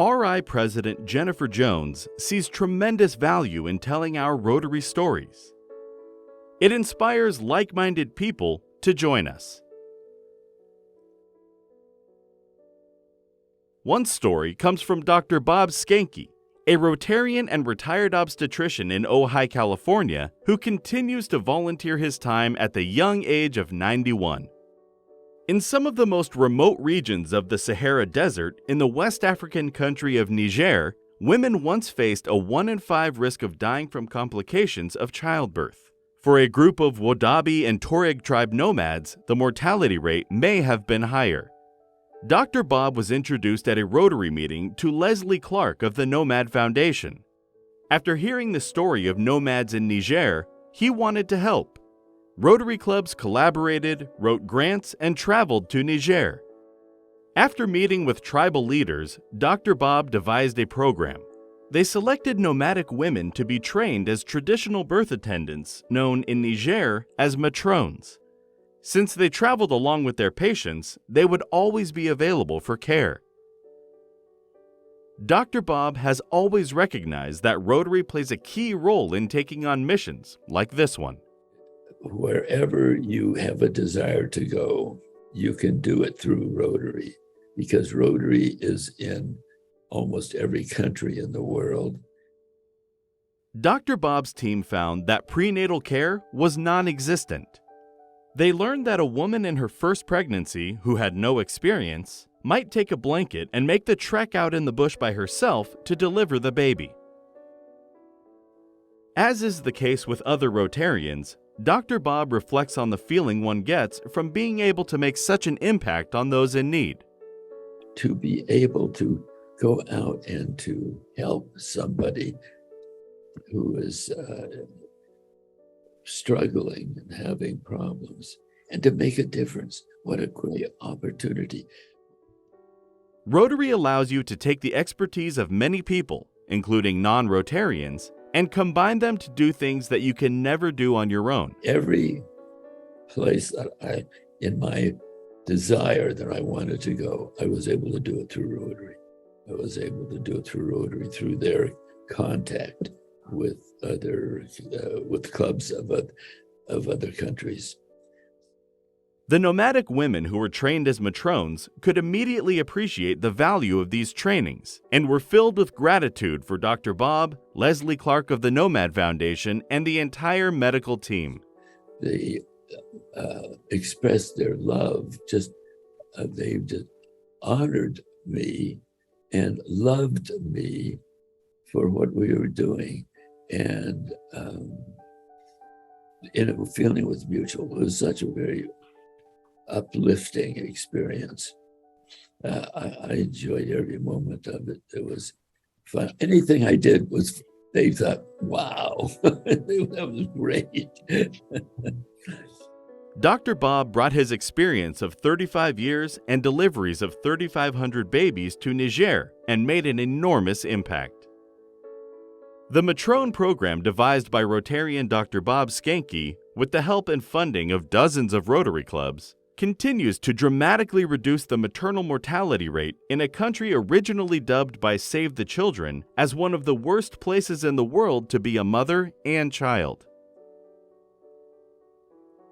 RI President Jennifer Jones sees tremendous value in telling our Rotary stories. It inspires like-minded people to join us. One story comes from Dr. Bob Skankey, a Rotarian and retired obstetrician in Ojai, California, who continues to volunteer his time at the young age of 91. In some of the most remote regions of the Sahara Desert in the West African country of Niger, women once faced a 1 in 5 risk of dying from complications of childbirth. For a group of Wadabi and Tuareg tribe nomads, the mortality rate may have been higher. Dr. Bob was introduced at a Rotary meeting to Leslie Clark of the Nomad Foundation. After hearing the story of nomads in Niger, he wanted to help. Rotary clubs collaborated, wrote grants, and traveled to Niger. After meeting with tribal leaders, Dr. Bob devised a program. They selected nomadic women to be trained as traditional birth attendants, known in Niger as matrones. Since they traveled along with their patients, they would always be available for care. Dr. Bob has always recognized that Rotary plays a key role in taking on missions like this one. Wherever you have a desire to go, you can do it through Rotary, because Rotary is in almost every country in the world. Dr. Bob's team found that prenatal care was non-existent. They learned that a woman in her first pregnancy who had no experience might take a blanket and make the trek out in the bush by herself to deliver the baby. As is the case with other Rotarians, Dr. Bob reflects on the feeling one gets from being able to make such an impact on those in need. To be able to go out and to help somebody who is struggling and having problems, and to make a difference. What a great opportunity. Rotary allows you to take the expertise of many people, including non-Rotarians, and combine them to do things that you can never do on your own. Every place that in my desire that I wanted to go, I was able to do it through Rotary. I was able to do it through Rotary, through their contact with clubs of other countries. The nomadic women who were trained as matrones could immediately appreciate the value of these trainings and were filled with gratitude for Dr. Bob, Leslie Clark of the Nomad Foundation, and the entire medical team. They expressed their love, they just honored me and loved me for what we were doing. And the feeling was mutual. It was such a very uplifting experience. I enjoyed every moment of it. It was fun. Anything I did was, they thought, wow, that was great. Dr. Bob brought his experience of 35 years and deliveries of 3,500 babies to Niger and made an enormous impact. The Matrone program devised by Rotarian Dr. Bob Skankey, with the help and funding of dozens of Rotary clubs, continues to dramatically reduce the maternal mortality rate in a country originally dubbed by Save the Children as one of the worst places in the world to be a mother and child.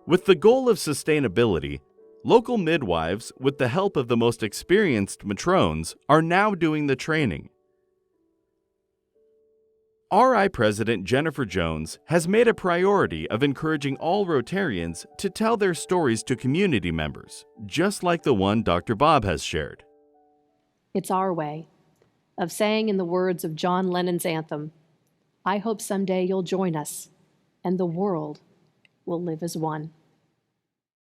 With the goal of sustainability, local midwives, with the help of the most experienced matrones, are now doing the training. RI President Jennifer Jones has made a priority of encouraging all Rotarians to tell their stories to community members, just like the one Dr. Bob has shared. It's our way of saying, in the words of John Lennon's anthem, "I hope someday you'll join us, and the world will live as one."